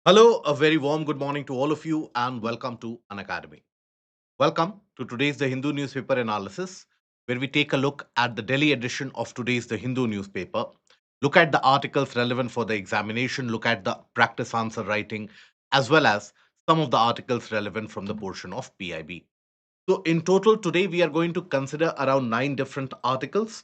Hello, a very warm good morning to all of you, and welcome to Unacademy. Welcome to today's The Hindu newspaper analysis, where we take a look at the daily edition of today's The Hindu newspaper, look at the articles relevant for the examination, look at the practice answer writing, as well as some of the articles relevant from the portion of PIB. So, in total, today we are going to consider around nine different articles.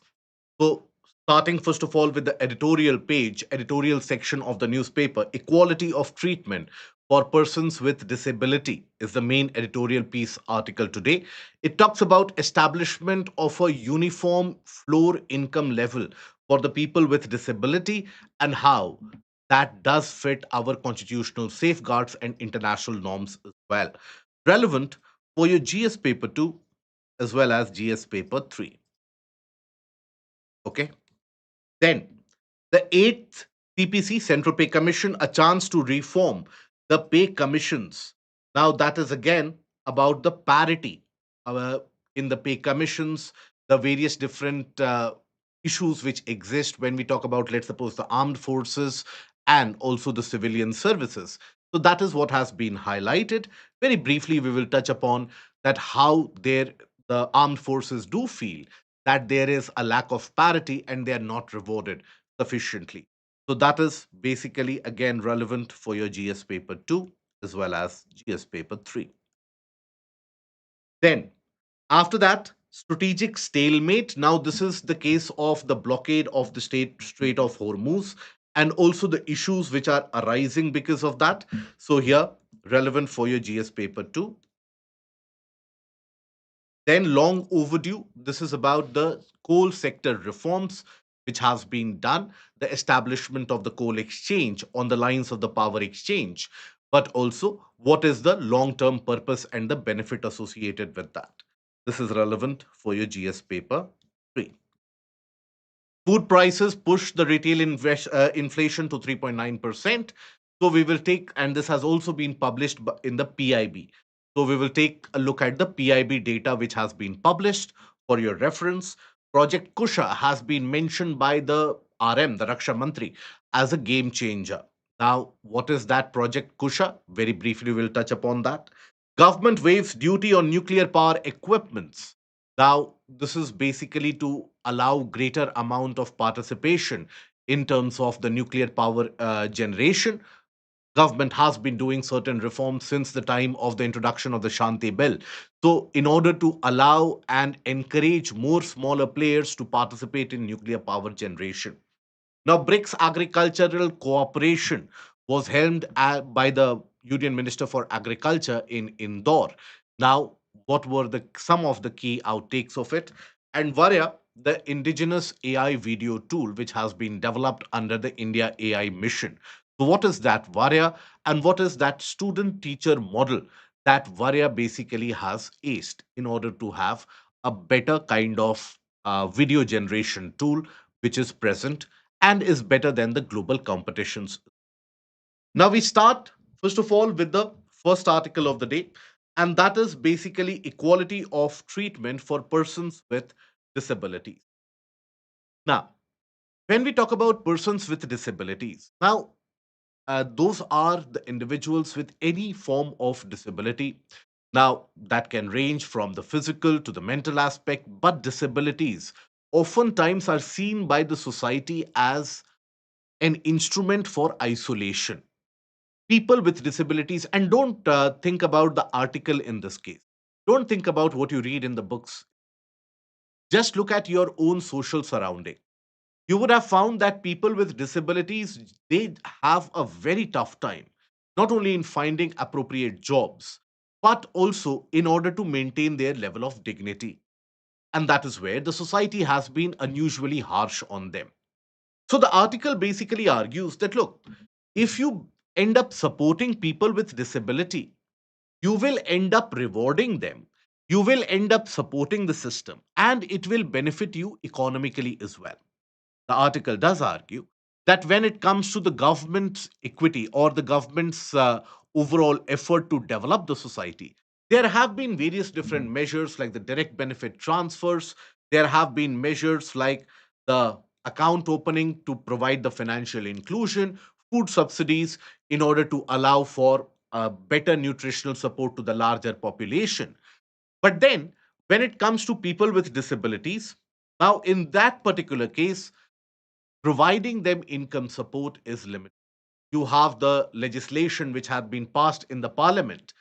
So, starting first of all with the editorial page, editorial section of the newspaper, equality of treatment for persons with disability is the main editorial piece article today. It talks about establishment of a uniform floor income level for the people with disability and how that does fit our constitutional safeguards and international norms as well. Relevant for your GS paper 2 as well as GS paper 3. Okay. Then, the eighth CPC, Central Pay Commission, a chance to reform the pay commissions. Now, that is again about the parity uh, in the pay commissions, the various different issues which exist when we talk about, let's suppose, the armed forces and also the civilian services. So, that is what has been highlighted. Very briefly, we will touch upon that how the armed forces do feel that there is a lack of parity and they are not rewarded sufficiently. So that is basically again relevant for your GS paper 2 as well as GS paper 3. Then after that, strategic stalemate. Now this is the case of the blockade of the Strait of Hormuz and also the issues which are arising because of that. So here relevant for your GS paper 2. Then long overdue. This is about the coal sector reforms which has been done, the establishment of the coal exchange on the lines of the power exchange, but also what is the long-term purpose and the benefit associated with that. This is relevant for your GS paper 3. Food prices push the retail inflation to 3.9%. So we will take, and this has also been published in the PIB. So we will take a look at the PIB data which has been published for your reference. Project Kusha has been mentioned by the RM, the Raksha Mantri, as a game changer. Now, what is that Project Kusha? Very briefly, we'll touch upon that. Government waives duty on nuclear power equipments. Now, this is basically to allow greater amount of participation in terms of the nuclear power generation. Government has been doing certain reforms since the time of the introduction of the Shanti Bill. So, in order to allow and encourage more smaller players to participate in nuclear power generation. Now, BRICS agricultural cooperation was held by the Union Minister for Agriculture in Indore. Now, what were the some of the key outtakes of it? And Varya, the Indigenous AI video tool, which has been developed under the India AI mission. So, what is that Varya, and what is that student-teacher model that Varya basically has aced in order to have a better kind of video generation tool which is present and is better than the global competitions. Now we start, first of all, with the first article of the day, and that is basically equality of treatment for persons with disabilities. Now, when we talk about persons with disabilities, now those are the individuals with any form of disability. Now, that can range from the physical to the mental aspect, but disabilities oftentimes are seen by the society as an instrument for isolation. People with disabilities, and don't think about the article in this case. Don't think about what you read in the books. Just look at your own social surrounding. You would have found that people with disabilities, they have a very tough time, not only in finding appropriate jobs, but also in order to maintain their level of dignity. And that is where the society has been unusually harsh on them. So the article basically argues that look, if you end up supporting people with disability, you will end up rewarding them. You will end up supporting the system and it will benefit you economically as well. The article does argue that when it comes to the government's equity or the government's overall effort to develop the society, there have been various different measures like the direct benefit transfers. There have been measures like the account opening to provide the financial inclusion, food subsidies in order to allow for better nutritional support to the larger population. But then, when it comes to people with disabilities, now in that particular case, providing them income support is limited. You have the legislation which had been passed in the parliament,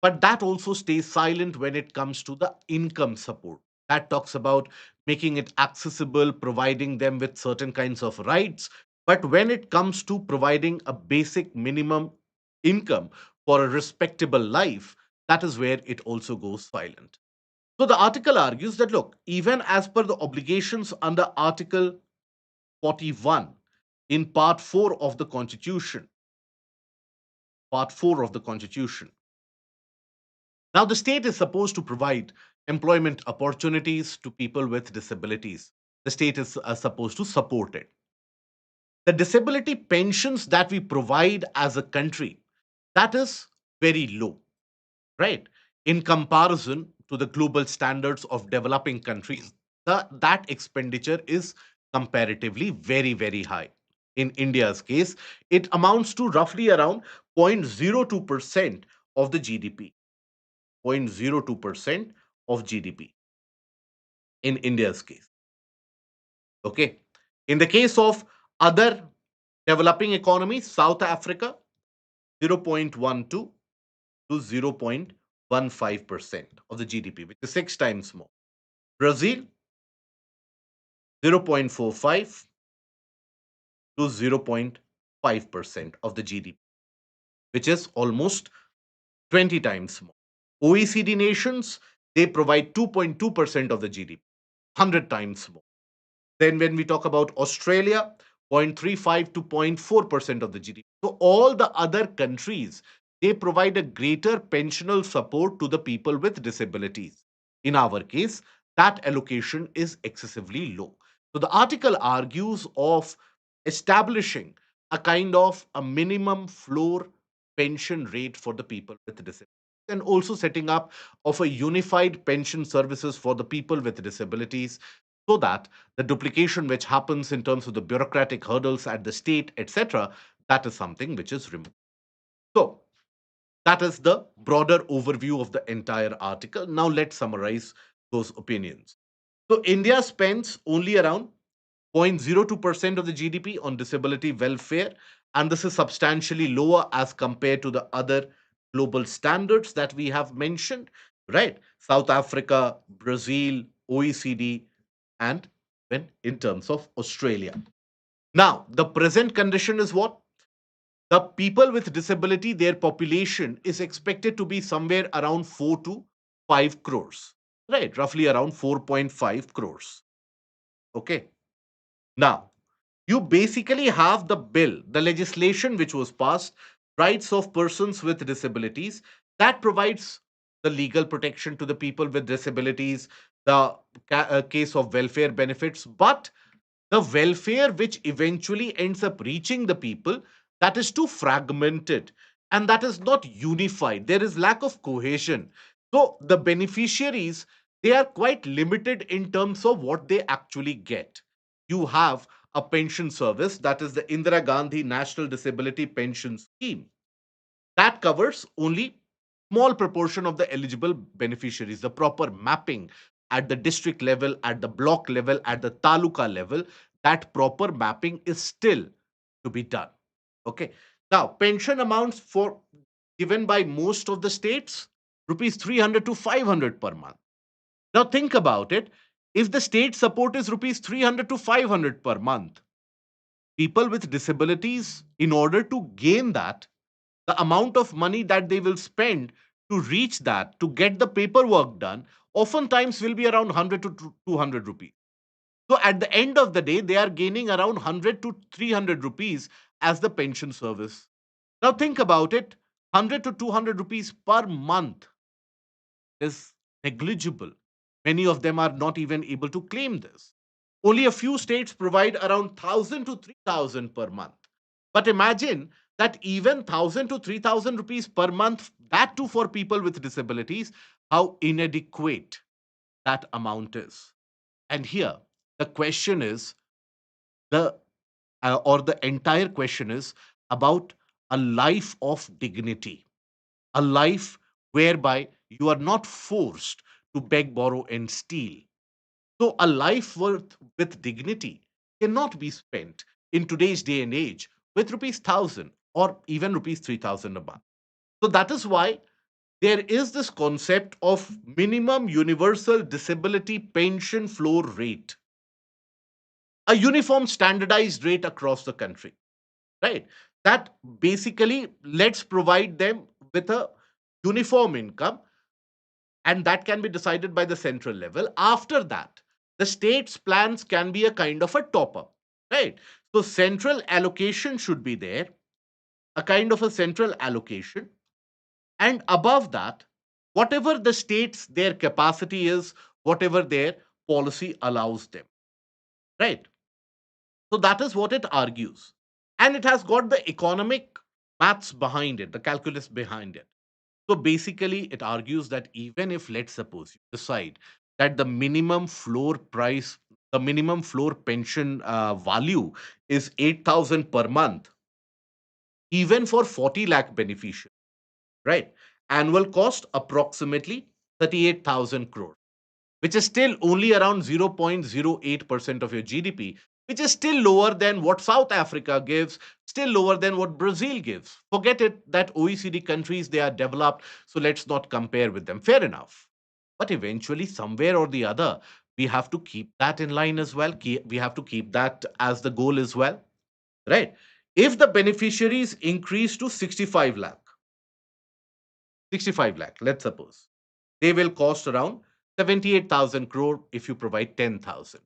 but that also stays silent when it comes to the income support. That talks about making it accessible, providing them with certain kinds of rights. But when it comes to providing a basic minimum income for a respectable life, that is where it also goes silent. So the article argues that look, even as per the obligations under Article 41 in Part 4 of the Constitution, Part 4 of the Constitution, now, the state is supposed to provide employment opportunities to people with disabilities. The state is supposed to support it. The disability pensions that we provide as a country, that is very low, right? In comparison to the global standards of developing countries, that expenditure is comparatively very, very high. In India's case, it amounts to roughly around 0.02% of the GDP. 0.02% of GDP in India's case. Okay. In the case of other developing economies, South Africa, 0.12 to 0.15% of the GDP, which is six times more. Brazil, 0.45 to 0.5% of the GDP, which is almost 20 times more. OECD nations, they provide 2.2% of the GDP, 100 times more. Then when we talk about Australia, 0.35 to 0.4% of the GDP. So all the other countries, they provide a greater pensional support to the people with disabilities. In our case, that allocation is excessively low. So the article argues of establishing a kind of a minimum floor pension rate for the people with disabilities, and also setting up of a unified pension services for the people with disabilities, so that the duplication which happens in terms of the bureaucratic hurdles at the state, etc., that is something which is removed. So, that is the broader overview of the entire article. Now, let's summarize those opinions. So, India spends only around 0.02% of the GDP on disability welfare, and this is substantially lower as compared to the other global standards that we have mentioned, right? South Africa, Brazil, OECD, and when in terms of Australia. Now, the present condition is what? The people with disability, their population is expected to be somewhere around 4 to 5 crores, right? Roughly around 4.5 crores. Okay. Now, you basically have the bill, the legislation which was passed, Rights of Persons with Disabilities, that provides the legal protection to the people with disabilities, the case of welfare benefits, but the welfare which eventually ends up reaching the people, that is too fragmented and that is not unified. There is lack of cohesion. So the beneficiaries, they are quite limited in terms of what they actually get. You have a pension service, that is the Indira Gandhi National Disability Pension Scheme, that covers only small proportion of the eligible beneficiaries. The proper mapping at the district level, at the block level, at the taluka level, that proper mapping is still to be done. Okay. Now, pension amounts for given by most of the states, rupees 300 to 500 per month. Now think about it. If the state support is rupees 300 to 500 per month, people with disabilities, in order to gain that, the amount of money that they will spend to reach that, to get the paperwork done, oftentimes will be around 100 to 200 rupees. So at the end of the day, they are gaining around 100 to 300 rupees as the pension service. Now think about it, 100 to 200 rupees per month is negligible. Many of them are not even able to claim this. Only a few states provide around 1,000 to 3,000 per month. But imagine that even 1,000 to 3,000 rupees per month, that too for people with disabilities, how inadequate that amount is. And here, the question is the or the entire question is about a life of dignity, a life whereby you are not forced to beg, borrow, and steal. So, a life with dignity cannot be spent in today's day and age with rupees 1,000 or even rupees 3,000 a month. So, that is why there is this concept of minimum universal disability pension floor rate, a uniform standardized rate across the country, right? That basically let's provide them with a uniform income, and that can be decided by the central level. After that, the state's plans can be a kind of a top up, right? So, central allocation should be there, a kind of a central allocation. And above that, whatever the states, their capacity is, whatever their policy allows them, right? So that is what it argues. And it has got the economic maths behind it, the calculus behind it. So basically, it argues that even if, let's suppose, you decide that the minimum floor price, the minimum floor pension value is 8,000 per month, even for 40 lakh beneficiaries, right? Annual cost approximately 38,000 crore, which is still only around 0.08% of your GDP, which is still lower than what South Africa gives, still lower than what Brazil gives. Forget it that OECD countries, they are developed, so let's not compare with them. Fair enough. But eventually, somewhere or the other, we have to keep that in line as well. We have to keep that as the goal as well, right? If the beneficiaries increase to 65 lakh, let's suppose, they will cost around 78,000 crore if you provide 10,000.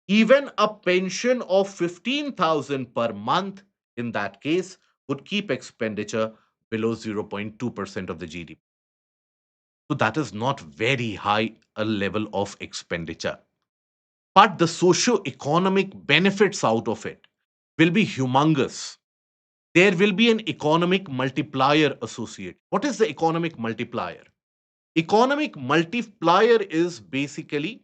Even a pension of 15,000 per month in that case would keep expenditure below 0.2% of the GDP. So that is not very high a level of expenditure. But the socio-economic benefits out of it will be humongous. There will be an economic multiplier associated. What is the economic multiplier? Economic multiplier is basically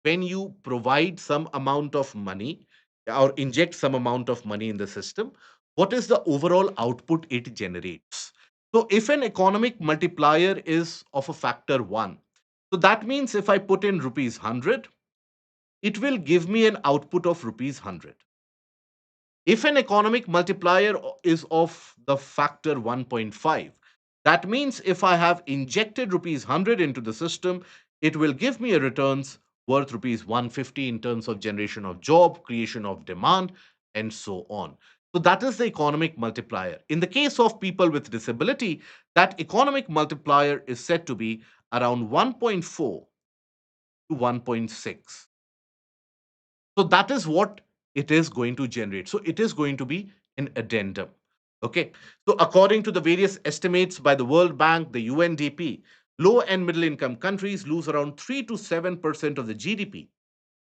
when you provide some amount of money or inject some amount of money in the system, what is the overall output it generates? So, if an economic multiplier is of a factor 1, so that means if I put in rupees 100, it will give me an output of rupees 100. If an economic multiplier is of the factor 1.5, that means if I have injected rupees 100 into the system, it will give me a returns worth rupees 150 in terms of generation of job, creation of demand, and so on. So that is the economic multiplier. In the case of people with disability, that economic multiplier is said to be around 1.4 to 1.6. So that is what it is going to generate. So it is going to be an addendum. Okay. So according to the various estimates by the World Bank, the UNDP, low and middle income countries lose around 3 to 7% of the GDP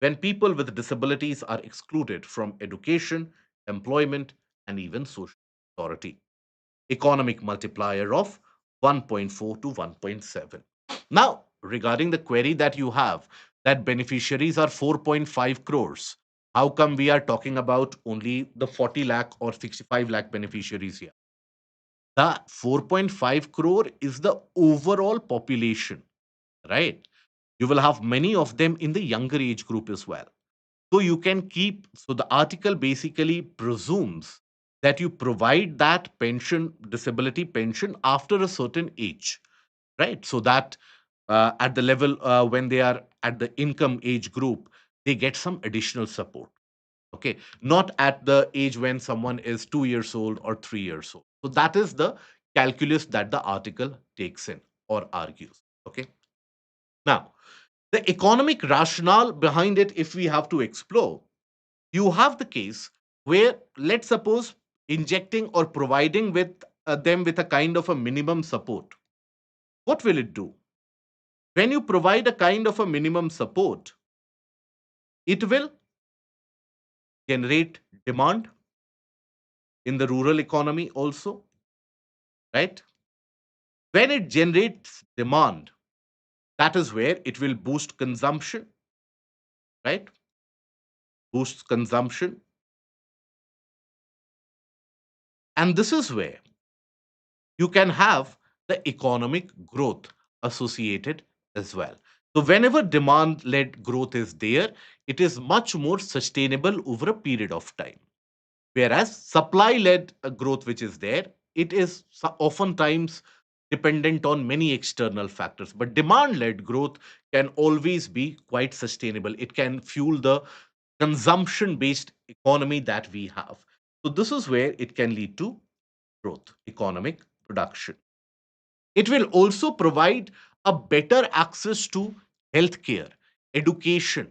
when people with disabilities are excluded from education, employment, and even social security. Economic multiplier of 1.4 to 1.7. Now, regarding the query that you have, that beneficiaries are 4.5 crores. How come we are talking about only the 40 lakh or 65 lakh beneficiaries here? The 4.5 crore is the overall population, right? You will have many of them in the younger age group as well. So you can keep, so the article basically presumes that you provide that pension, disability pension after a certain age, right? So that at the level when they are at the income age group, they get some additional support. Okay. Not at the age when someone is 2 years old or 3 years old. So that is the calculus that the article takes in or argues. Okay. Now, the economic rationale behind it, if we have to explore, you have the case where, let's suppose, injecting or providing with them with a kind of a minimum support. What will it do? When you provide a kind of a minimum support, it will generate demand in the rural economy also, right? When it generates demand, that is where it will boost consumption, right? Boosts consumption. And this is where you can have the economic growth associated as well. So, whenever demand led growth is there, it is much more sustainable over a period of time. Whereas supply led growth, which is there, it is oftentimes dependent on many external factors. But demand led growth can always be quite sustainable. It can fuel the consumption based economy that we have. So, this is where it can lead to growth, economic production. It will also provide a better access to healthcare, education,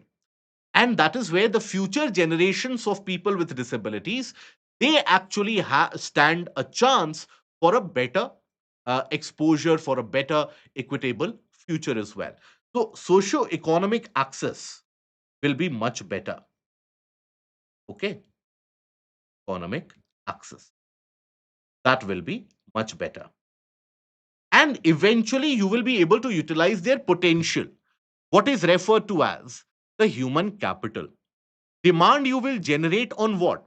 and that is where the future generations of people with disabilities, they actually stand a chance for a better exposure, for a better equitable future as well. So socio-economic access will be much better. Okay, economic access, that will be much better, and eventually you will be able to utilize their potential, what is referred to as the human capital. Demand you will generate on what?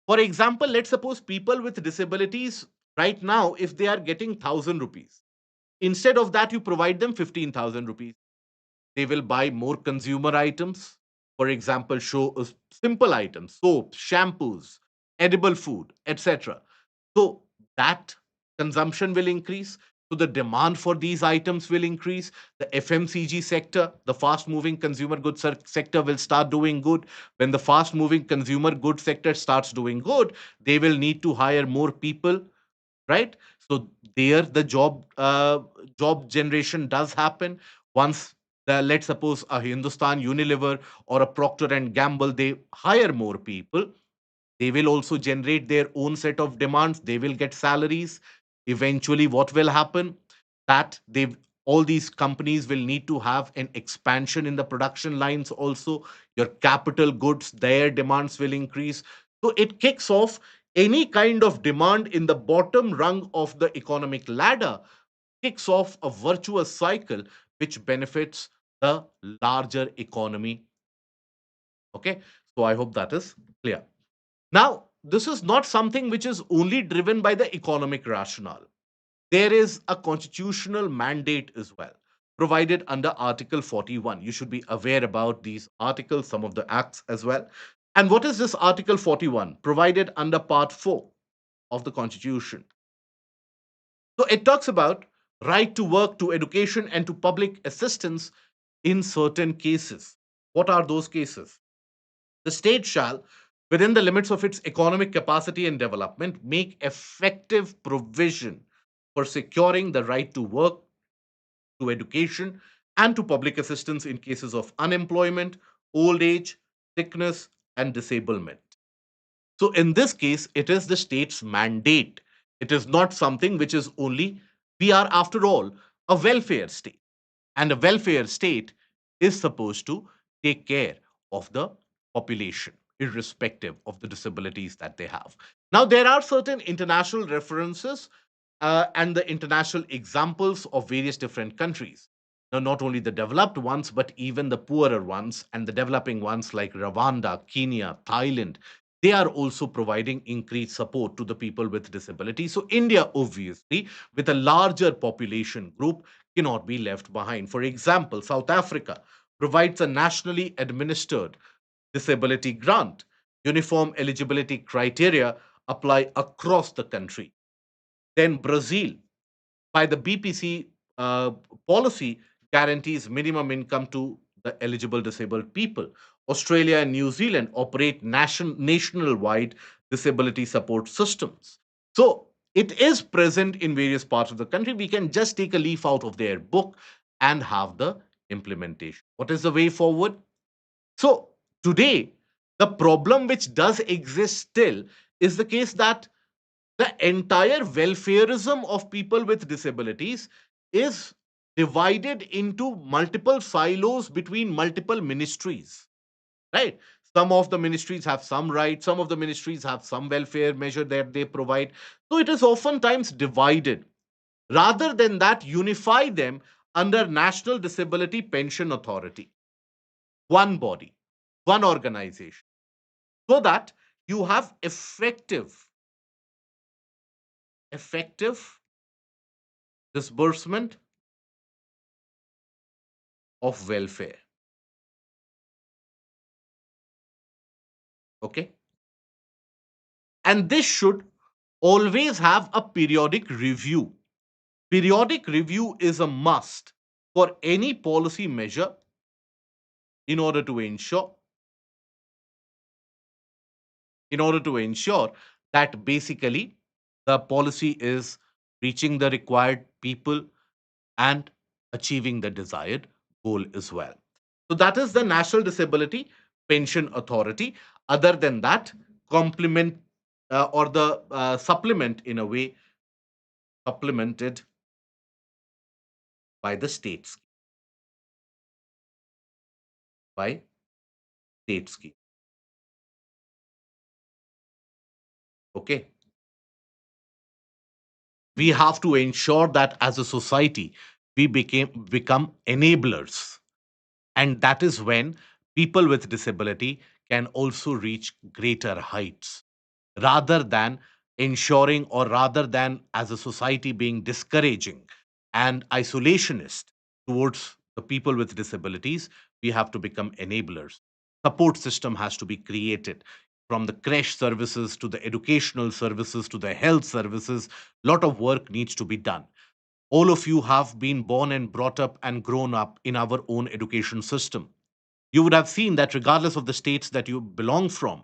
For example, let's suppose people with disabilities right now, if they are getting 1,000 rupees, instead of that, you provide them 15,000 rupees. They will buy more consumer items. For example, show simple items, soaps, shampoos, edible food, etc. So that consumption will increase. So the demand for these items will increase. The FMCG sector, the fast moving consumer goods sector, will start doing good. When the fast moving consumer goods sector starts doing good, they will need to hire more people, right? So there the job generation does happen. Once the, let's suppose a Hindustan Unilever or a Procter and Gamble, they hire more people, they will also generate their own set of demands, they will get salaries. Eventually what will happen, that they, all these companies will need to have an expansion in the production lines also. Your capital goods, their demands will increase. So it kicks off any kind of demand in the bottom rung of the economic ladder, kicks off a virtuous cycle which benefits the larger economy. Okay, so I hope that is clear. Now, this is not something which is only driven by the economic rationale. There is a constitutional mandate as well, provided under Article 41. You should be aware about these articles, some of the acts as well. And what is this Article 41? Provided under Part 4 of the Constitution. So it talks about right to work, to education, and to public assistance in certain cases. What are those cases? The state shall, within the limits of its economic capacity and development, make effective provision for securing the right to work, to education, and to public assistance in cases of unemployment, old age, sickness, and disablement. So, in this case, it is the state's mandate. It is not something which is only, we are, after all, a welfare state. And a welfare state is supposed to take care of the population, irrespective of the disabilities that they have. Now, there are certain international references and the international examples of various different countries. Now, not only the developed ones, but even the poorer ones and the developing ones like Rwanda, Kenya, Thailand, they are also providing increased support to the people with disabilities. So, India, obviously, with a larger population group, cannot be left behind. For example, South Africa provides a nationally administered disability grant. Uniform eligibility criteria apply across the country. Then Brazil, by the BPC uh, policy, guarantees minimum income to the eligible disabled people. Australia and New Zealand operate national-wide disability support systems. So it is present in various parts of the country. We can just take a leaf out of their book and have the implementation. What is the way forward? So today, the problem which does exist still is the case that the entire welfareism of people with disabilities is divided into multiple silos between multiple ministries, right? Some of the ministries have some rights, some of the ministries have some welfare measure that they provide. So it is oftentimes divided. Rather than that, unify them under National Disability Pension Authority, one body, one organization, so that you have effective effective disbursement of welfare. Okay. And this should always have a periodic review. Periodic review is a must for any policy measure in order to ensure that basically the policy is reaching the required people and achieving the desired goal as well. So that is the National Disability Pension Authority. Other than that, complement or the supplement in a way supplemented by the states by state scheme. Okay, we have to ensure that as a society we become enablers, and that is when people with disability can also reach greater heights, rather than ensuring, or rather than as a society being discouraging and isolationist towards the people with disabilities. We have to become enablers. Support system has to be created, from the creche services to the educational services to the health services. Lot of work needs to be done. All of you have been born and brought up and grown up in our own education system. You would have seen that regardless of the states that you belong from,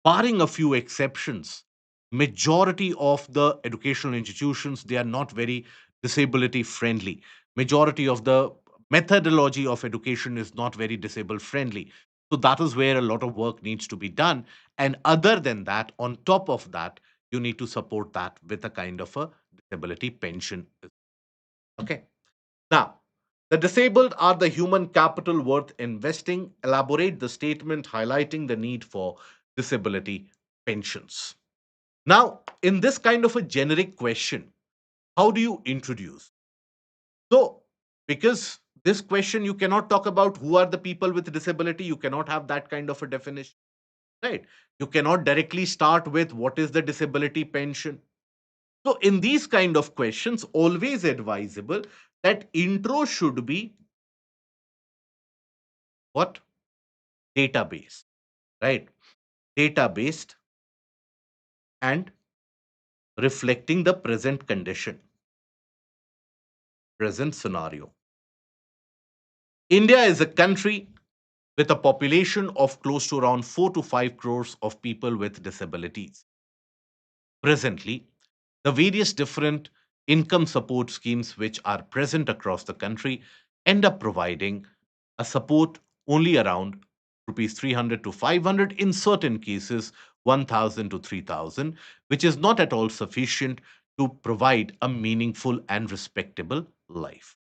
barring a few exceptions, majority of the educational institutions, they are not very disability friendly. Majority of the methodology of education is not very disabled friendly. So that is where a lot of work needs to be done. And other than that, on top of that, you need to support that with a kind of a disability pension. Okay. Now, the disabled are the human capital worth investing. Elaborate the statement highlighting the need for disability pensions. Now, in this kind of a generic question, how do you introduce? So, because this question, you cannot talk about who are the people with disability, you cannot have that kind of a definition, right? You cannot directly start with what is the disability pension. So, in these kind of questions, always advisable that intro should be what? Database, right? Data based and reflecting the present condition, present scenario. India is a country with a population of close to around 4 to 5 crores of people with disabilities. Presently, the various different income support schemes which are present across the country end up providing a support only around rupees 300 to 500, in certain cases 1000 to 3000, which is not at all sufficient to provide a meaningful and respectable life.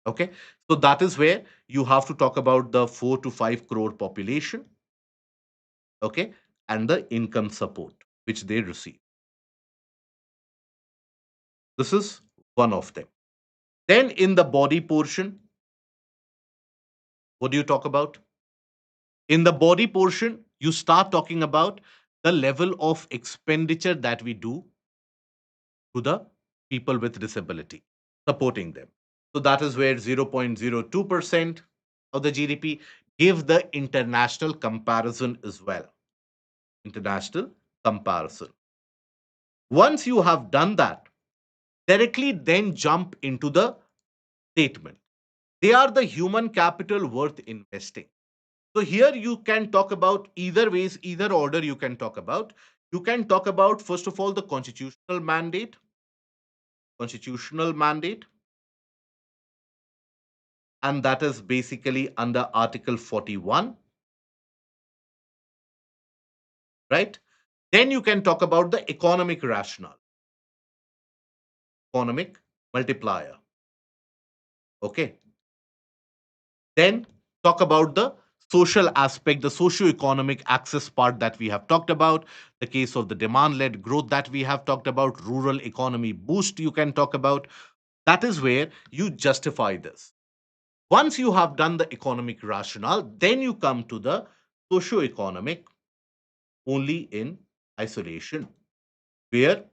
Okay, so that is where you have to talk about the 4 to 5 crore population, okay, and the income support which they receive. This is one of them. Then in the body portion, what do you talk about? In the body portion, you start talking about the level of expenditure that we do to the people with disability, supporting them. So that is where 0.02% of the GDP. Give the international comparison as well. International comparison. Once you have done that, directly then jump into the statement. They are the human capital worth investing. So here you can talk about either ways, either order you can talk about. You can talk about, first of all, the constitutional mandate, and that is basically under Article 41, right? Then you can talk about the economic rationale, economic multiplier. Okay. Then talk about the social aspect, the socio-economic access part that we have talked about, the case of the demand-led growth that we have talked about, rural economy boost you can talk about. That is where you justify this. Once you have done the economic rationale, then you come to the socio-economic only in isolation, where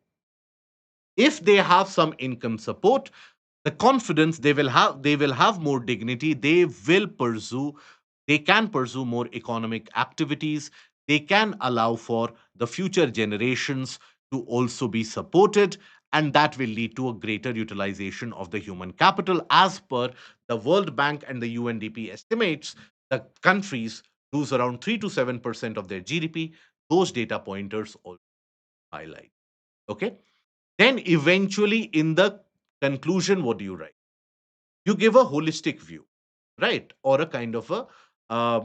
If they have some income support, the confidence they will have more dignity, they can pursue more economic activities, they can allow for the future generations to also be supported, and that will lead to a greater utilization of the human capital. As per the World Bank and the UNDP estimates, the countries lose around 3 to 7% of their GDP. Those data pointers also highlight. Okay. Then eventually, in the conclusion, what do you write? You give a holistic view, right? Or a kind of a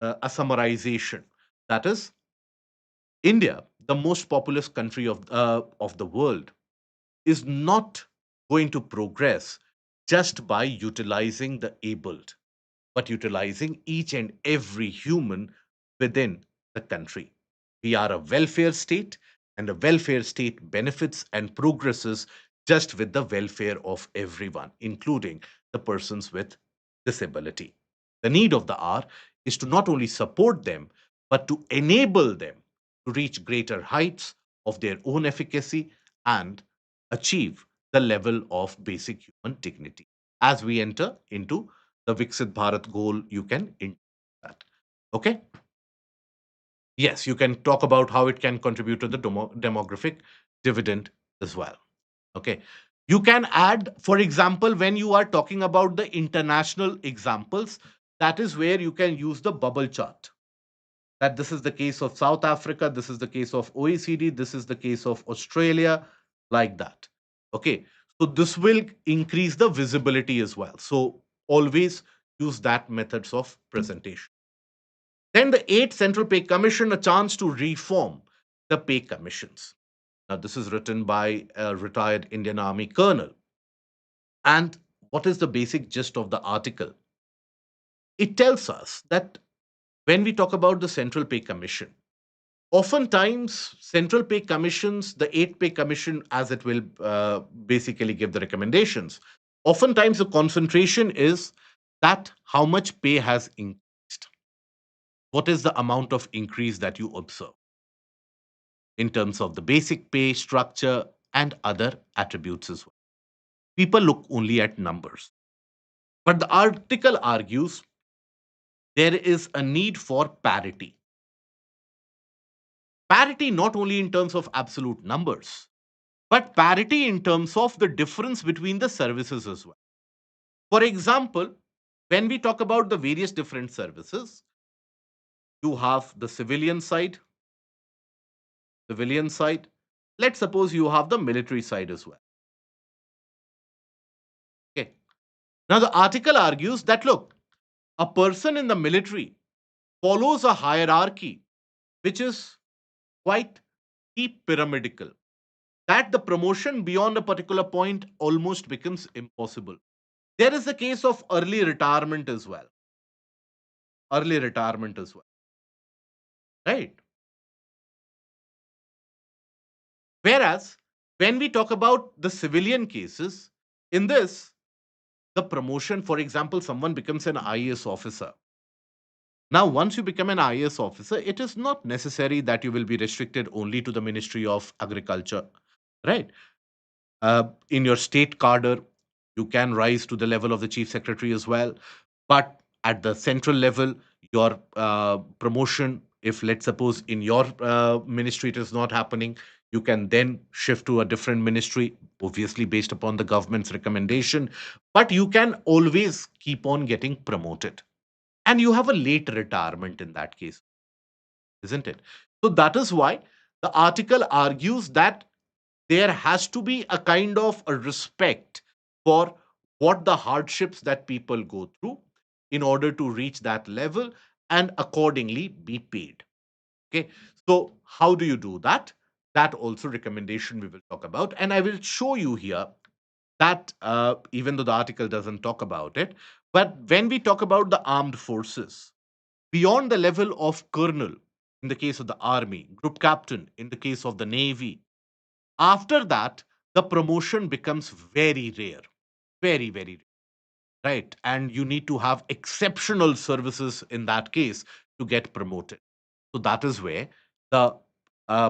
summarization. That is, India, the most populous country of the world, is not going to progress just by utilizing the abled, but utilizing each and every human within the country. We are a welfare state, and a welfare state benefits and progresses just with the welfare of everyone, including the persons with disability. The need of the hour is to not only support them, but to enable them to reach greater heights of their own efficacy and achieve the level of basic human dignity. As we enter into the Viksit Bharat goal, you can include that. Okay. Yes, you can talk about how it can contribute to the demographic dividend as well. Okay. You can add, for example, when you are talking about the international examples, that is where you can use the bubble chart. That this is the case of South Africa, this is the case of OECD, this is the case of Australia, like that. Okay. So this will increase the visibility as well. So always use that methods of presentation. Then the eighth Central Pay Commission, a chance to reform the pay commissions. Now, this is written by a retired Indian Army colonel. And what is the basic gist of the article? It tells us that when we talk about the Central Pay Commission, oftentimes Central Pay Commissions, the eighth pay commission, as it will basically give the recommendations, oftentimes the concentration is that how much pay has increased. What is the amount of increase that you observe in terms of the basic pay structure and other attributes as well? People look only at numbers. But the article argues there is a need for parity. Parity not only in terms of absolute numbers, but parity in terms of the difference between the services as well. For example, when we talk about the various different services, you have the civilian side. Let's suppose you have the military side as well. Okay. Now, the article argues that look, a person in the military follows a hierarchy which is quite deep pyramidal, that the promotion beyond a particular point almost becomes impossible. There is a case of early retirement as well. Early retirement as well, right? Whereas when we talk about the civilian cases, in this, the promotion, for example, someone becomes an IAS officer. Now, once you become an IAS officer, it is not necessary that you will be restricted only to the Ministry of Agriculture, right? In your state cadre, you can rise to the level of the chief secretary as well. But at the central level, your promotion, if let's suppose in your ministry it is not happening, you can then shift to a different ministry, obviously based upon the government's recommendation. But you can always keep on getting promoted. And you have a late retirement in that case, isn't it? So that is why the article argues that there has to be a kind of a respect for what the hardships that people go through in order to reach that level and accordingly be paid. Okay. So how do you do that? That also recommendation we will talk about. And I will show you here that even though the article doesn't talk about it, but when we talk about the armed forces, beyond the level of colonel in the case of the army, group captain in the case of the navy, after that, the promotion becomes very rare, very rare, right? And you need to have exceptional services in that case to get promoted. So that is where the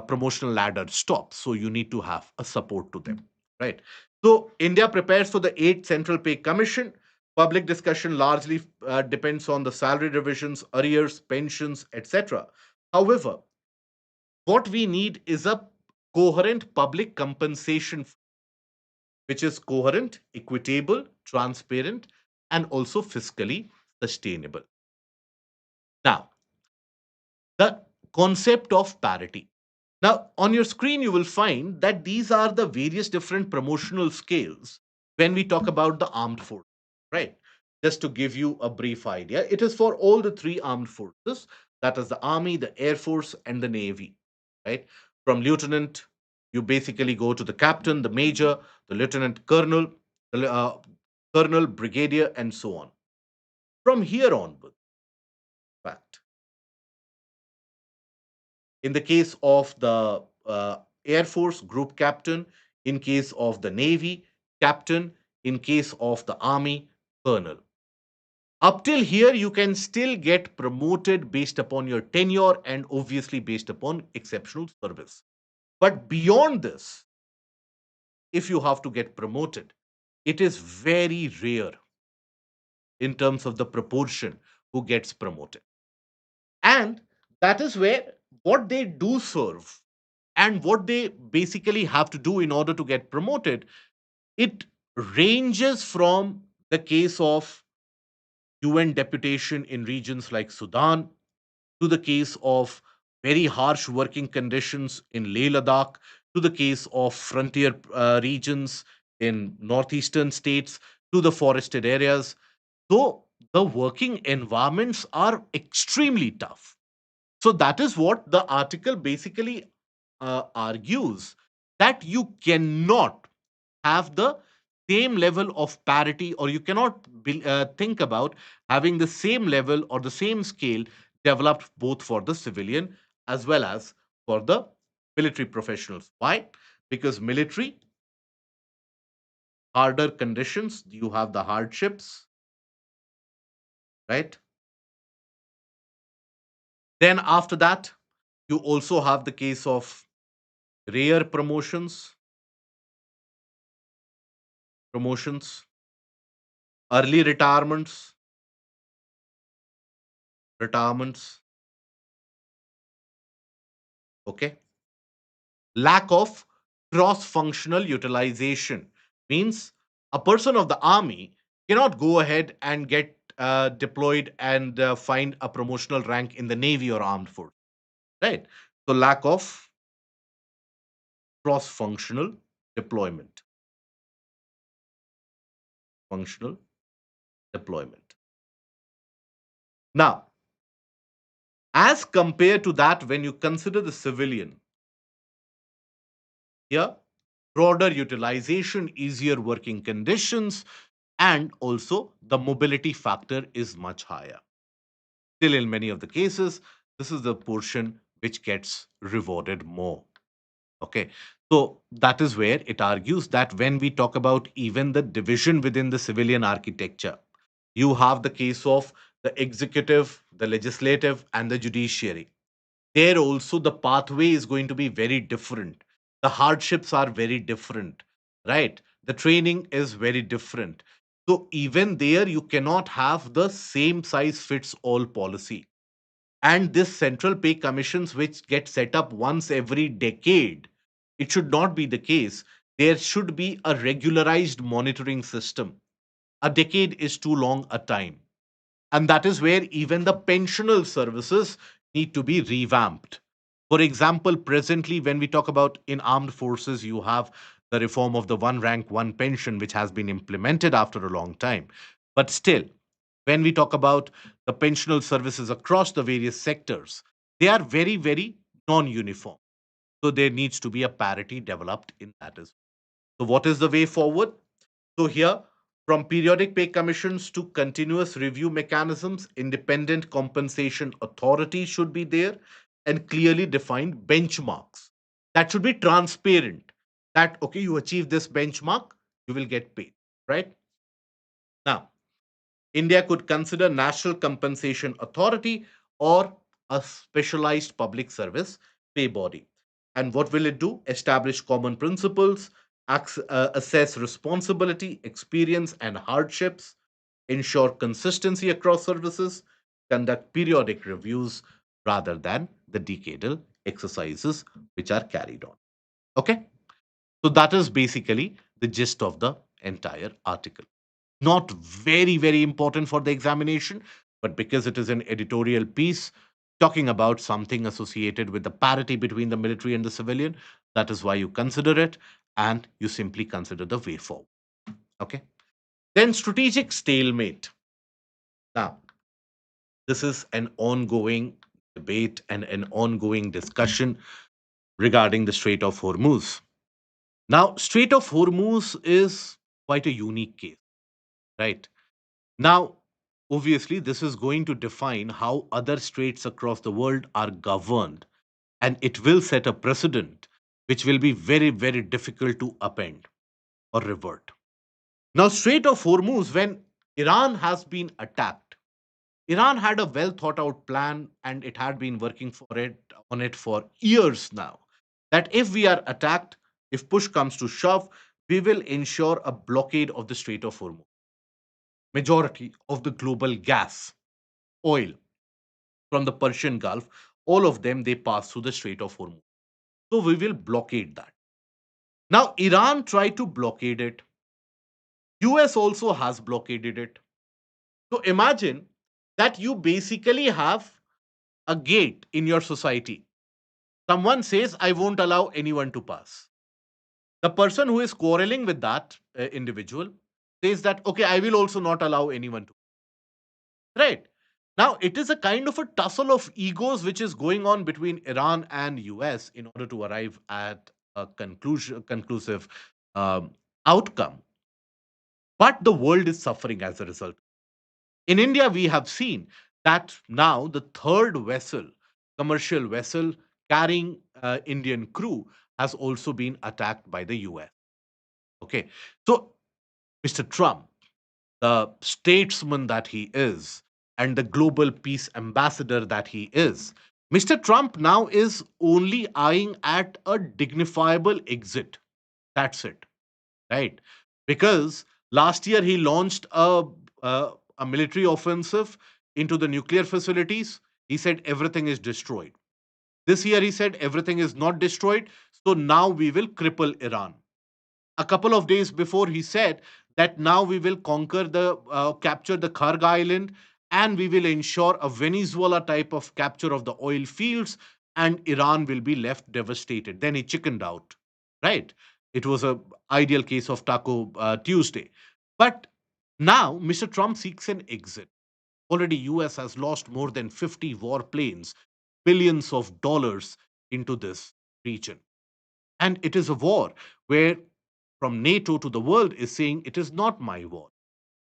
promotional ladder stops. So you need to have a support to them. right? So India prepares for the eighth Central Pay Commission. Public discussion largely depends on the salary revisions, arrears, pensions, etc. However, what we need is a coherent public compensation, which is coherent, equitable, transparent, and also fiscally sustainable. Now, the concept of parity. Now, on your screen, you will find that these are the various different promotional scales when we talk about the armed forces, right? Just to give you a brief idea, it is for all the three armed forces, that is the Army, the Air Force, and the Navy, right? From lieutenant, you basically go to the captain, the major, the lieutenant colonel, colonel, brigadier, and so on. From here onward, fact. In the case of the Air Force, group captain; in case of the Navy, captain; in case of the Army, colonel. Up till here, you can still get promoted based upon your tenure and obviously based upon exceptional service. But beyond this, if you have to get promoted, it is very rare in terms of the proportion who gets promoted. And that is where what they do serve and what they basically have to do in order to get promoted, it ranges from the case of UN deputation in regions like Sudan, to the case of very harsh working conditions in Leh Ladakh, to the case of frontier regions in northeastern states, to the forested areas. So the working environments are extremely tough. So that is what the article basically argues, that you cannot have the same level of parity, or you cannot think about having the same level or the same scale developed both for the civilian as well as for the military professionals. Why? Because military, harder conditions, you have the hardships, right? Then after that, you also have the case of rare promotions, early retirements, okay? Lack of cross-functional utilization means a person of the army cannot go ahead and get deployed and find a promotional rank in the navy or armed force, right? So lack of cross-functional deployment, functional deployment. Now, as compared to that, when you consider the civilian, here, broader utilization, easier working conditions, and also the mobility factor is much higher. Still, in many of the cases, this is the portion which gets rewarded more. Okay. So that is where it argues that when we talk about even the division within the civilian architecture, you have the case of the executive, the legislative, and the judiciary. There also the pathway is going to be very different. The hardships are very different, right? The training is very different. So even there, you cannot have the same size fits all policy. And this central pay commissions, which get set up once every decade, it should not be the case. There should be a regularized monitoring system. A decade is too long a time. And that is where even the pensional services need to be revamped. For example, presently, when we talk about in armed forces, you have the reform of the one rank, one pension, which has been implemented after a long time. But still, when we talk about the pensional services across the various sectors, they are very, very non uniform. So there needs to be a parity developed in that as well. So, what is the way forward? So here, from periodic pay commissions to continuous review mechanisms, independent compensation authority should be there, and clearly defined benchmarks. That should be transparent. That, okay, you achieve this benchmark, you will get paid, right? Now, India could consider National Compensation Authority or a specialized public service pay body. And what will it do? Establish common principles, assess responsibility, experience, and hardships, ensure consistency across services, conduct periodic reviews rather than the decadal exercises which are carried on. Okay, so that is basically the gist of the entire article. Not very, very important for the examination, but because it is an editorial piece talking about something associated with the parity between the military and the civilian, that is why you consider it and you simply consider the way forward. Okay. Then strategic stalemate. Now, this is an ongoing debate and an ongoing discussion regarding the Strait of Hormuz. Now, Strait of Hormuz is quite a unique case, right? Now, obviously, this is going to define how other straits across the world are governed, and it will set a precedent which will be very, very difficult to upend or revert. Now, Strait of Hormuz, when Iran has been attacked, Iran had a well thought out plan and it had been working on it for years now. That if we are attacked, if push comes to shove, we will ensure a blockade of the Strait of Hormuz. Majority of the global gas, oil from the Persian Gulf, all of them they pass through the Strait of Hormuz. So we will blockade that. Now Iran tried to blockade it. US also has blockaded it. So imagine that you basically have a gate in your society. Someone says, I won't allow anyone to pass. The person who is quarreling with that individual says that, okay, I will also not allow anyone to. Right. Now, it is a kind of a tussle of egos which is going on between Iran and US in order to arrive at a conclusive um, outcome. But the world is suffering as a result. In India, we have seen that now the third vessel, commercial vessel carrying Indian crew, has also been attacked by the US. Okay. So, Mr. Trump, the statesman that he is and the global peace ambassador that he is, Mr. Trump now is only eyeing at a dignifiable exit. That's it, right? Because last year he launched a military offensive into the nuclear facilities. He said everything is destroyed. This year he said everything is not destroyed. So now we will cripple Iran. A couple of days before he said that now we will capture the Kharg island and we will ensure a Venezuela type of capture of the oil fields and Iran will be left devastated. Then he chickened out, right? It was a ideal case of Taco Tuesday. But now Mr. Trump seeks an exit. Already US has lost more than 50 warplanes, billions of dollars into this region. And it is a war where from NATO to the world is saying it is not my war.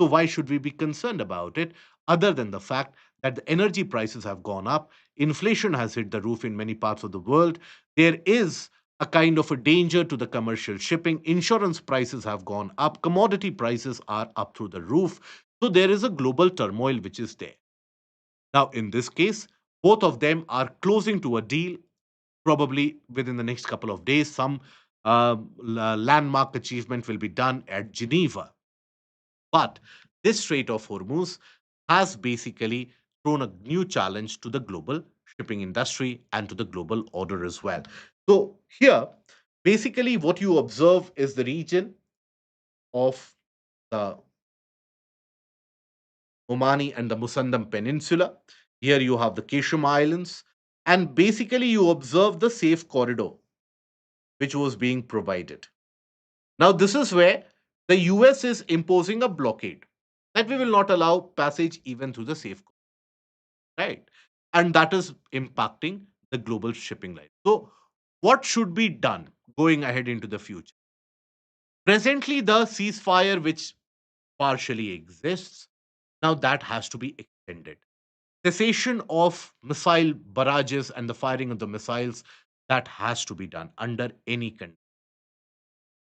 So why should we be concerned about it other than the fact that the energy prices have gone up, inflation has hit the roof in many parts of the world, there is a kind of a danger to the commercial shipping, insurance prices have gone up, commodity prices are up through the roof. So there is a global turmoil which is there. Now in this case, both of them are closing to a deal probably within the next couple of days. Some landmark achievement will be done at Geneva. But this Strait of Hormuz has basically thrown a new challenge to the global shipping industry and to the global order as well. So, here, basically, what you observe is the region of the Omani and the Musandam Peninsula. Here, you have the Kesham Islands. And basically, you observe the safe corridor which was being provided. Now, this is where the US is imposing a blockade that we will not allow passage even through the safe corridor, right? And that is impacting the global shipping line. So, what should be done going ahead into the future? Presently, the ceasefire, which partially exists, now that has to be extended. Cessation of missile barrages and the firing of the missiles, that has to be done under any condition.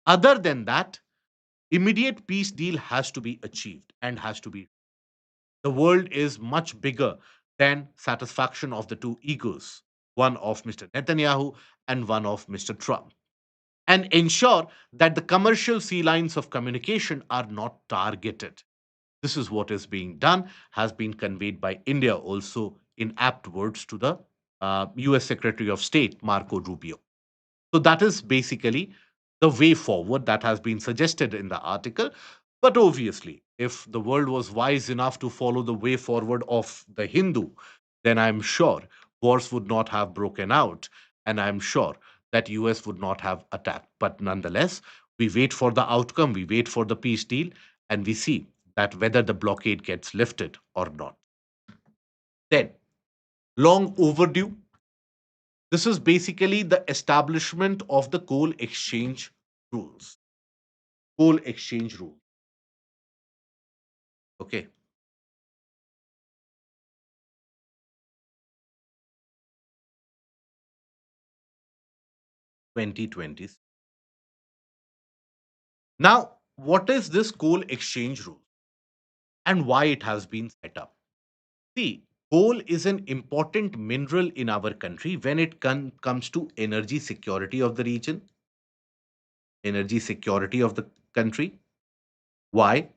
Other than that, immediate peace deal has to be achieved and has to be. The world is much bigger than satisfaction of the two egos, one of Mr. Netanyahu and one of Mr. Trump. and ensure that the commercial sea lines of communication are not targeted. This is what is being done, has been conveyed by India also in apt words to the US Secretary of State, Marco Rubio. So that is basically the way forward that has been suggested in the article. But obviously, if the world was wise enough to follow the way forward of the Hindu, then I'm sure wars would not have broken out, and I'm sure that US would not have attacked. But nonetheless, we wait for the outcome, we wait for the peace deal, and we see that whether the blockade gets lifted or not. Then, long overdue. This is basically the establishment of the coal exchange rules. Coal exchange rule. Okay, 2020. Now, what is this coal exchange rule and why it has been set up? See, coal is an important mineral in our country when it comes to energy security of the region, energy security of the country. Why?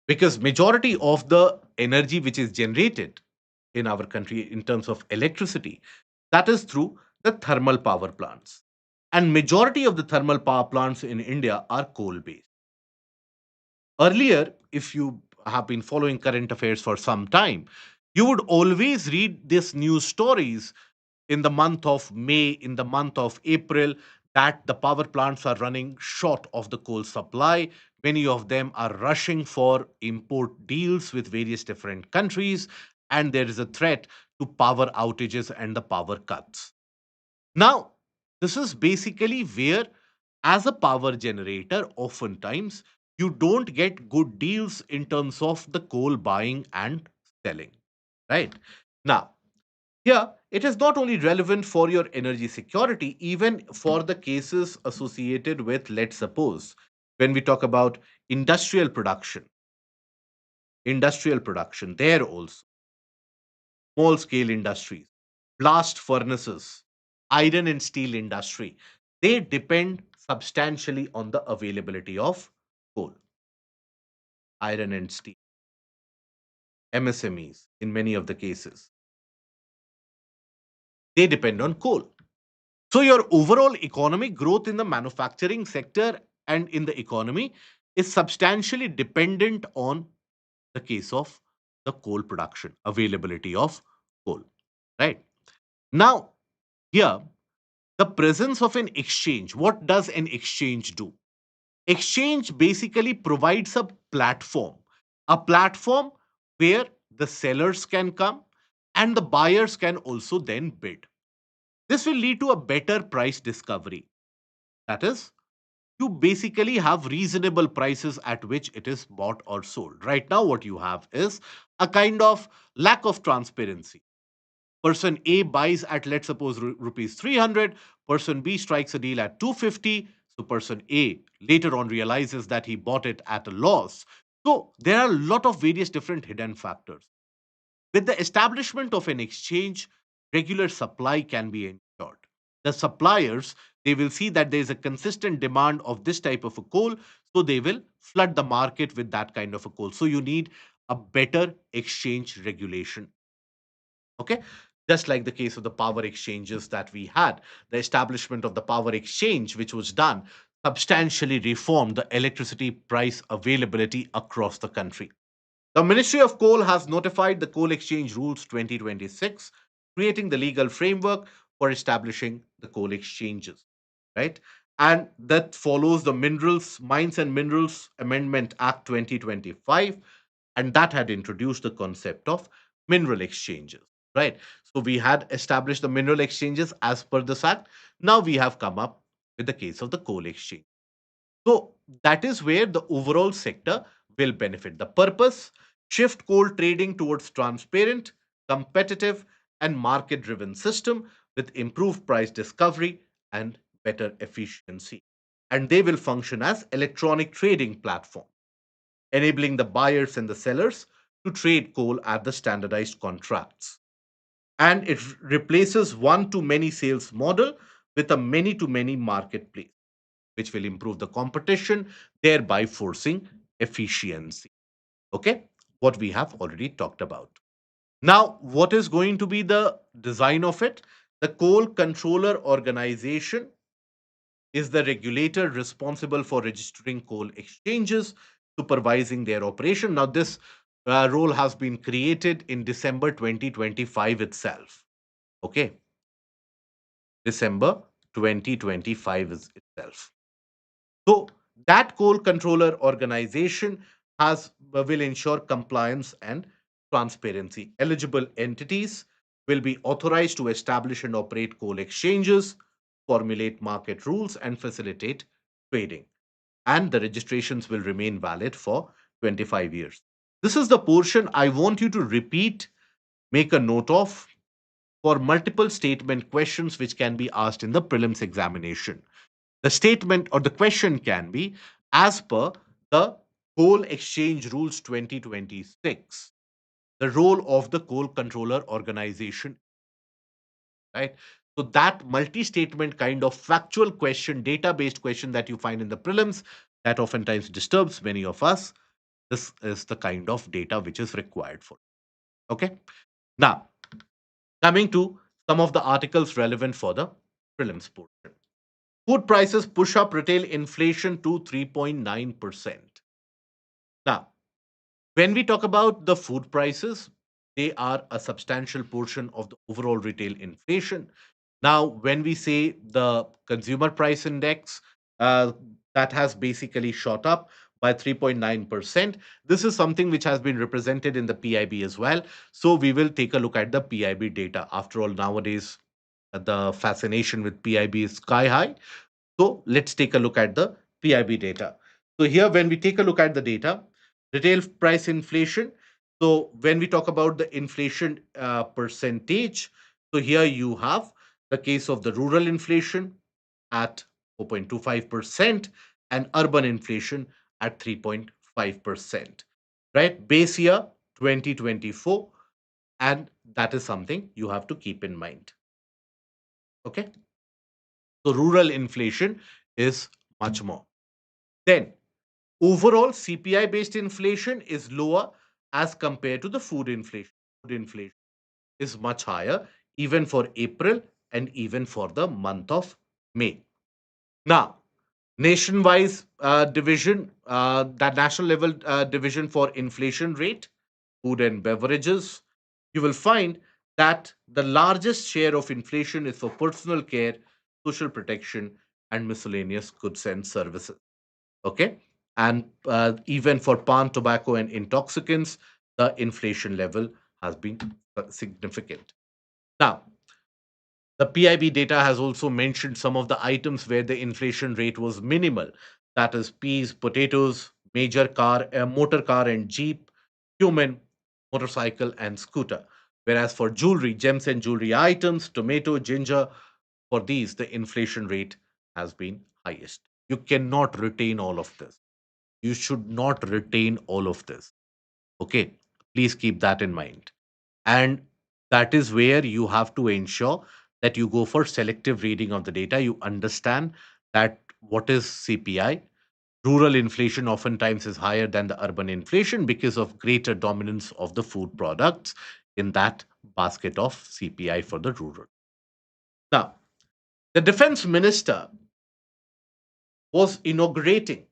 Because majority of the energy which is generated in our country in terms of electricity, that is through the thermal power plants. And majority of the thermal power plants in India are coal based. Earlier, if you have been following current affairs for some time, you would always read these news stories in the month of May, in the month of April, that the power plants are running short of the coal supply. Many of them are rushing for import deals with various different countries, and there is a threat to power outages and the power cuts. Now, this is basically where, as a power generator, oftentimes you don't get good deals in terms of the coal buying and selling, right? Now, here, it is not only relevant for your energy security, even for the cases associated with, let's suppose, when we talk about industrial production, there also, small scale industries, blast furnaces, iron and steel industry, they depend substantially on the availability of coal, iron and steel, MSMEs in many of the cases, they depend on coal. So your overall economic growth in the manufacturing sector and in the economy is substantially dependent on the case of the coal production, availability of coal, right? Now, here, the presence of an exchange, what does an exchange do? Exchange basically provides a platform where the sellers can come and the buyers can also then bid. This will lead to a better price discovery. That is, you basically have reasonable prices at which it is bought or sold. Right now, what you have is a kind of lack of transparency. Person A buys at, let's suppose, rupees 300, person B strikes a deal at 250. So, person A later on realizes that he bought it at a loss. So, there are a lot of various different hidden factors. With the establishment of an exchange, regular supply can be ensured. The suppliers, they will see that there is a consistent demand of this type of a coal, so they will flood the market with that kind of a coal. So you need a better exchange regulation. Okay, just like the case of the power exchanges that we had, the establishment of the power exchange, which was done, substantially reformed the electricity price availability across the country. The Ministry of Coal has notified the Coal Exchange Rules 2026, creating the legal framework for establishing the coal exchanges, right? And that follows the Mines and Minerals Amendment Act 2025, and that had introduced the concept of mineral exchanges, right? So we had established the mineral exchanges as per this act. Now we have come up with the case of the coal exchange. So that is where the overall sector will benefit. The purpose: shift coal trading towards transparent, competitive, and market driven system with improved price discovery and better efficiency. And they will function as electronic trading platform, enabling the buyers and the sellers to trade coal at the standardized contracts. And it replaces one to many sales model with a many to many marketplace. which will improve the competition, thereby forcing efficiency. Okay, what we have already talked about. Now, what is going to be the design of it? The Coal Controller Organization is the regulator responsible for registering coal exchanges, supervising their operation. Now, this role has been created in December 2025 itself. Okay, December 2025 is itself. So, that coal controller organization will ensure compliance and transparency. Eligible entities will be authorized to establish and operate coal exchanges, formulate market rules, and facilitate trading. And the registrations will remain valid for 25 years. This is the portion I want you to repeat, make a note of for multiple statement questions which can be asked in the prelims examination. The statement or the question can be, as per the Coal Exchange Rules 2026, the role of the Coal Controller Organization, right? So that multi-statement kind of factual question, data-based question that you find in the prelims, that oftentimes disturbs many of us. This is the kind of data which is required for. Okay. Now, coming to some of the articles relevant for the prelims portion. Food prices push up retail inflation to 3.9%. Now, when we talk about the food prices, they are a substantial portion of the overall retail inflation. Now, when we say the consumer price index, uh, that has basically shot up by 3.9%. This is something which has been represented in the PIB as well. So, we will take a look at the PIB data. After all, nowadays, the fascination with PIB is sky high. So let's take a look at the PIB data. So here, when we take a look at the data, retail price inflation. So when we talk about the inflation percentage, so here you have the case of the rural inflation at 4.25% and urban inflation at 3.5%. Right? Base year 2024, and that is something you have to keep in mind. Okay. So rural inflation is much more. Then overall CPI based inflation is lower as compared to the food inflation. Food inflation is much higher even for April and even for the month of May. Now, nationwide division, that national level division for inflation rate, food and beverages, you will find that the largest share of inflation is for personal care, social protection, and miscellaneous goods and services. Okay. And even for pan, tobacco, and intoxicants, the inflation level has been significant. Now, the PIB data has also mentioned some of the items where the inflation rate was minimal. That is peas, potatoes, motor car and jeep, human, motorcycle and scooter. Whereas for jewelry, gems and jewelry items, tomato, ginger, for these, the inflation rate has been highest. You cannot retain all of this. You should not retain all of this. Okay, please keep that in mind. And that is where you have to ensure that you go for selective reading of the data. You understand that what is CPI. Rural inflation oftentimes is higher than the urban inflation because of greater dominance of the food products in that basket of CPI for the rural. Now, the defense minister was inaugurating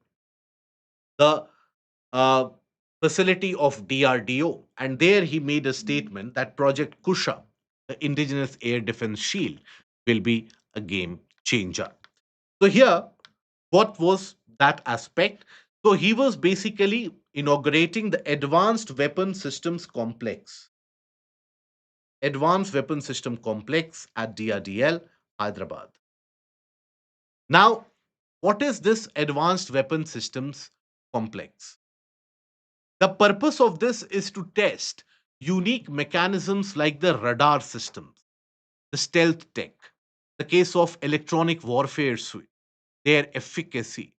the uh, facility of DRDO. And there he made a statement that Project Kusha, the Indigenous Air Defense Shield, will be a game changer. So, here, what was that aspect? So, he was basically inaugurating the Advanced Weapon System Complex at DRDL, Hyderabad. Now, what is this Advanced Weapon Systems Complex? The purpose of this is to test unique mechanisms like the radar systems, the stealth tech, the case of electronic warfare suite, their efficacy.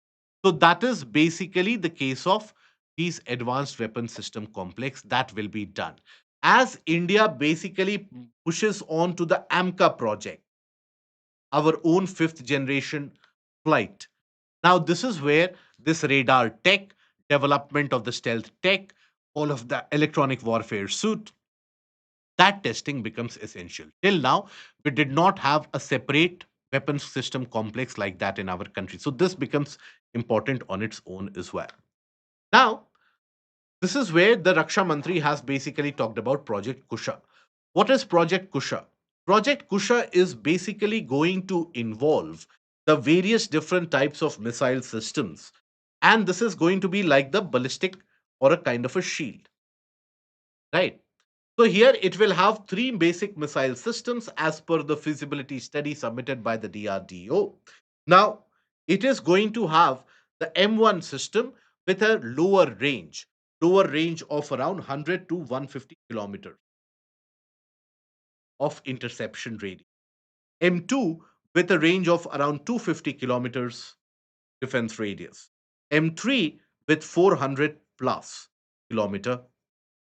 So that is basically the case of these advanced weapon system complex that will be done. As India basically pushes on to the AMCA project, our own fifth generation flight. Now, this is where this radar tech, development of the stealth tech, all of the electronic warfare suit, that testing becomes essential. Till now, we did not have a separate weapons system complex like that in our country. So this becomes important on its own as well. Now, this is where the Raksha Mantri has basically talked about Project Kusha. What is Project Kusha? Project Kusha is basically going to involve the various different types of missile systems. And this is going to be like the ballistic or a kind of a shield, right? So here it will have three basic missile systems as per the feasibility study submitted by the DRDO. Now, it is going to have the M1 system with a lower range of around 100 to 150 kilometers of interception radius. M2 with a range of around 250 kilometers defense radius. M3 with 400 plus kilometer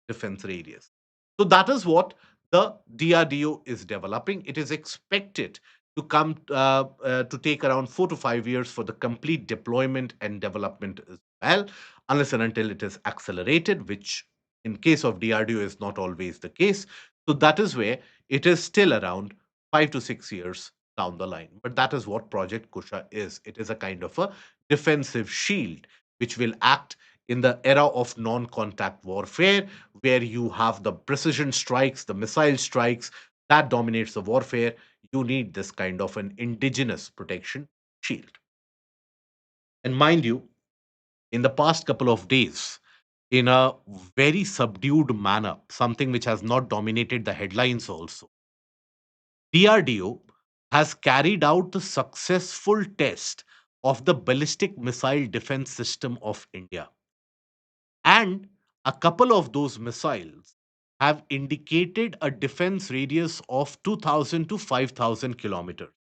defense radius. So that is what the DRDO is developing. It is expected to come to take around 4 to 5 years for the complete deployment and development as well, unless and until it is accelerated, which in case of DRDO is not always the case. So that is where it is still around 5 to 6 years down the line. But that is what Project Kusha is. It is a kind of a defensive shield which will act in the era of non contact warfare, where you have the precision strikes, the missile strikes that dominates the warfare. You need this kind of an indigenous protection shield. And mind you, in the past couple of days, in a very subdued manner, something which has not dominated the headlines also, DRDO has carried out the successful test of the ballistic missile defense system of India. And a couple of those missiles have indicated a defense radius of 2000 to 5000 kilometers.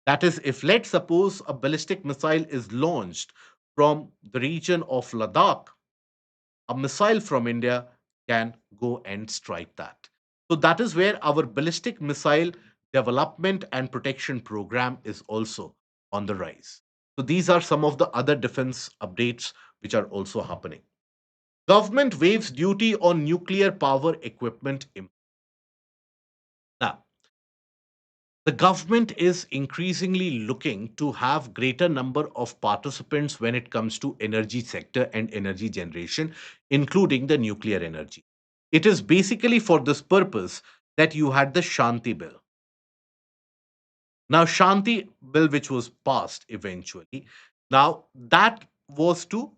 That is, if let's suppose a ballistic missile is launched from the region of Ladakh, a missile from India can go and strike that. So that is where our ballistic missile development and protection program is also on the rise. So these are some of the other defense updates which are also happening. Government waives duty on nuclear power equipment. Now, the government is increasingly looking to have greater number of participants when it comes to energy sector and energy generation, including the nuclear energy. It is basically for this purpose that you had the Shanti Bill. Now, Shanti Bill, which was passed eventually, now that was to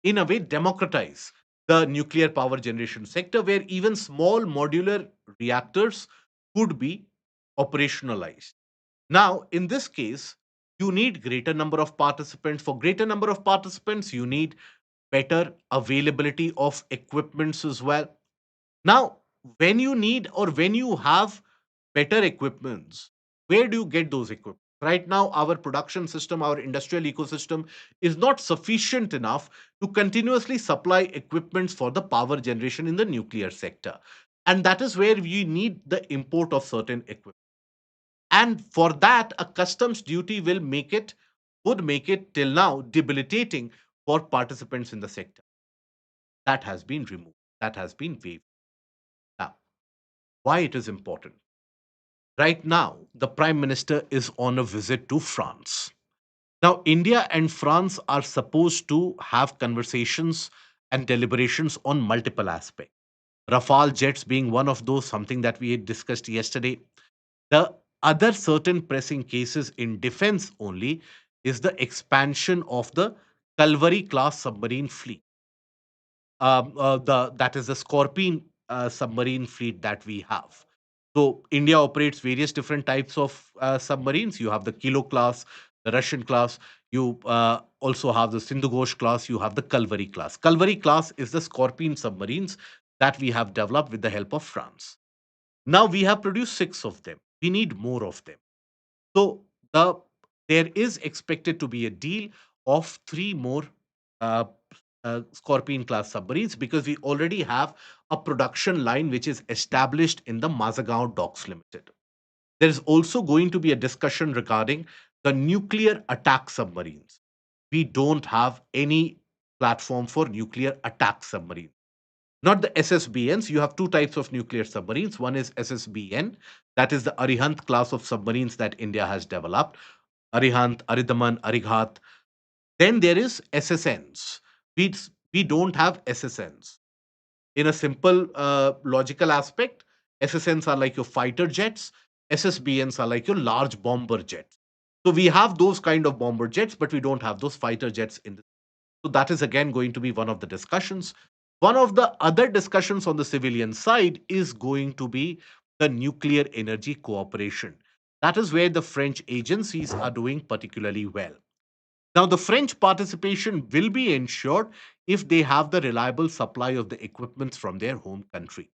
in a way democratize the nuclear power generation sector, where even small modular reactors could be operationalized. Now, in this case, you need greater number of participants. For greater number of participants, you need better availability of equipments as well. Now, when you need or when you have better equipments, where do you get those equipment? Right now, our production system, our industrial ecosystem is not sufficient enough to continuously supply equipments for the power generation in the nuclear sector. And that is where we need the import of certain equipment. And for that, a customs duty would make it till now debilitating for participants in the sector. That has been removed. That has been waived. Now, why it is important? Right now, the Prime Minister is on a visit to France. Now, India and France are supposed to have conversations and deliberations on multiple aspects. Rafale jets being one of those, something that we had discussed yesterday. The other certain pressing cases in defense only is the expansion of the Calvary class submarine fleet. That is the Scorpion submarine fleet that we have. So India operates various different types of submarines. You have the Kilo class, the Russian class. You also have the Sindhu Ghosh class. You have the Calvary class. Calvary class is the Scorpion submarines that we have developed with the help of France. Now we have produced six of them. We need more of them. So there is expected to be a deal of three more uh, Scorpion class submarines, because we already have a production line which is established in the Mazagaon Docks Limited. There is also going to be a discussion regarding the nuclear attack submarines. we don't have any platform for nuclear attack submarine. Not the SSBNs. You have two types of nuclear submarines. One is SSBN, that is the Arihant class of submarines that India has developed. Arihant, Aridaman, Arighat. Then there is SSNs. We, we don't have SSNs. In a simple logical aspect, SSNs are like your fighter jets, SSBNs are like your large bomber jets. So we have those kind of bomber jets, but we don't have those fighter jets in the. So that is again going to be one of the discussions. One of the other discussions on the civilian side is going to be the nuclear energy cooperation. That is where the French agencies are doing particularly well. Now, the French participation will be ensured if they have the reliable supply of the equipments from their home country.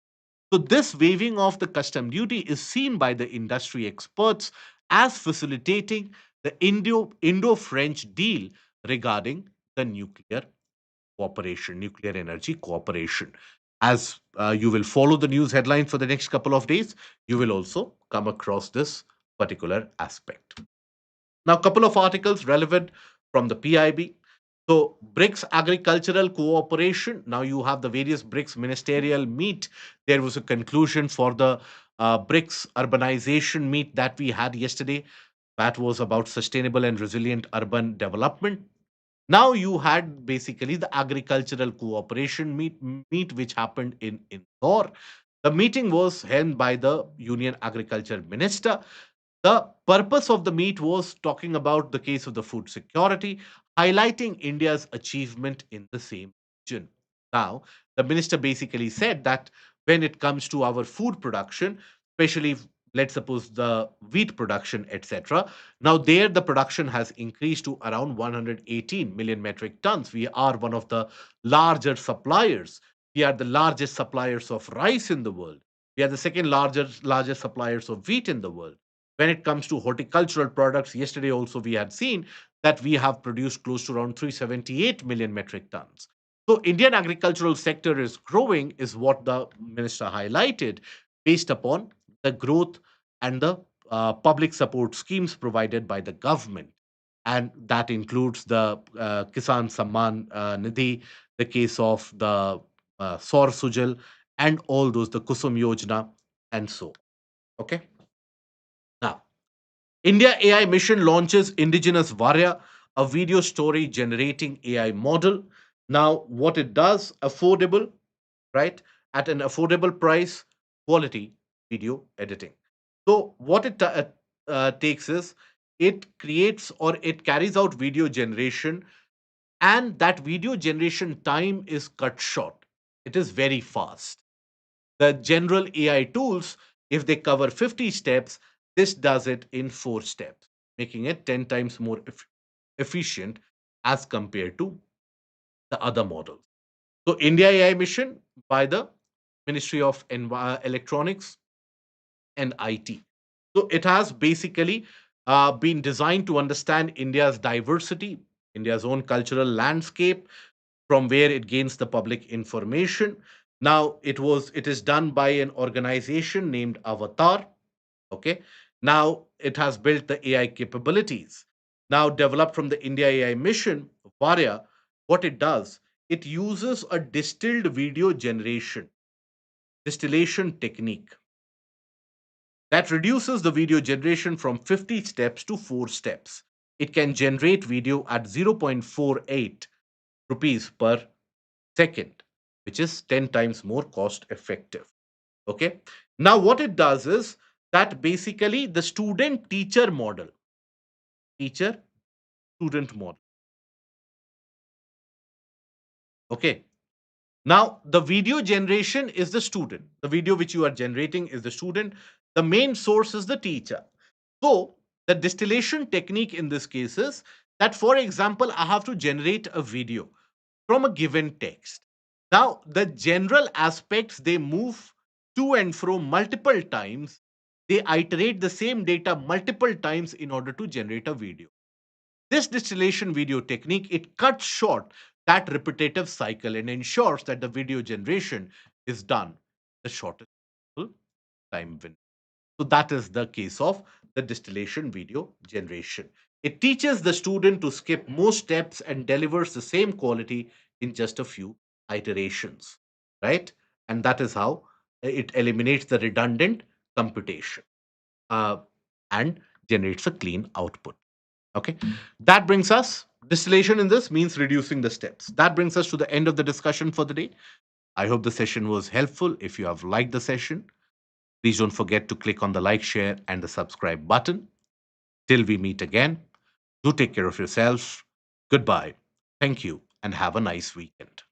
So, this waiving of the custom duty is seen by the industry experts as facilitating the Indo French deal regarding the nuclear cooperation, nuclear energy cooperation. As you will follow the news headlines for the next couple of days, you will also come across this particular aspect. Now, a couple of articles relevant from the PIB. So, BRICS agricultural cooperation. Now, you have the various BRICS ministerial meet. There was a conclusion for the BRICS urbanization meet that we had yesterday. That was about sustainable and resilient urban development. Now you had basically the agricultural cooperation meet which happened in Indore. The meeting was held by the Union Agriculture Minister. The purpose of the meet was talking about the case of the food security, highlighting India's achievement in the same region. Now, the minister basically said that when it comes to our food production, especially let's suppose the wheat production, etc., now there the production has increased to around 118 million metric tons. We are one of the larger suppliers. We are the largest suppliers of rice in the world. We are the second largest suppliers of wheat in the world. When it comes to horticultural products, yesterday also we had seen that we have produced close to around 378 million metric tons. So Indian agricultural sector is growing, is what the minister highlighted, based upon the growth and the public support schemes provided by the government. And that includes the Kisan Samman Nidhi, the case of the Saur Sujal, and all those, the Kusum Yojana, and so. Okay. Now, India AI mission launches Indigenous Varya, a video story generating AI model. Now, what it does, affordable, right? At an affordable price, quality video editing. So, what it takes is it creates or it carries out video generation, and that video generation time is cut short. It is very fast. The general AI tools, if they cover 50 steps, this does it in 4 steps, making it 10 times more efficient as compared to the other models. So, India AI mission by the Ministry of Electronics and IT. So, it has basically been designed to understand India's diversity, India's own cultural landscape, from where it gains the public information. Now it is done by an organization named Avatar. Okay. Now it has built the AI capabilities. Now developed from the India AI mission, Varya, what it does, it uses a distillation technique that reduces the video generation from 50 steps to 4 steps. It can generate video at 0.48 rupees per second, which is 10 times more cost effective. Okay. Now, what it does is that basically the teacher student model. Okay. Now, the video generation is the student. The video which you are generating is the student. The main source is the teacher. So, the distillation technique in this case is that, for example, I have to generate a video from a given text. Now, the general aspects they move to and fro multiple times. They iterate the same data multiple times in order to generate a video. This distillation video technique, it cuts short that repetitive cycle and ensures that the video generation is done the shortest possible time window. So that is the case of the distillation video generation. It teaches the student to skip most steps and delivers the same quality in just a few iterations, right? And that is how it eliminates the redundant computation uh, and generates a clean output. Okay, that brings us, distillation in this means reducing the steps. That brings us to the end of the discussion for the day. I hope the session was helpful. If you have liked the session, please don't forget to click on the like, share, and the subscribe button. Till we meet again, do take care of yourself. Goodbye. Thank you, and have a nice weekend.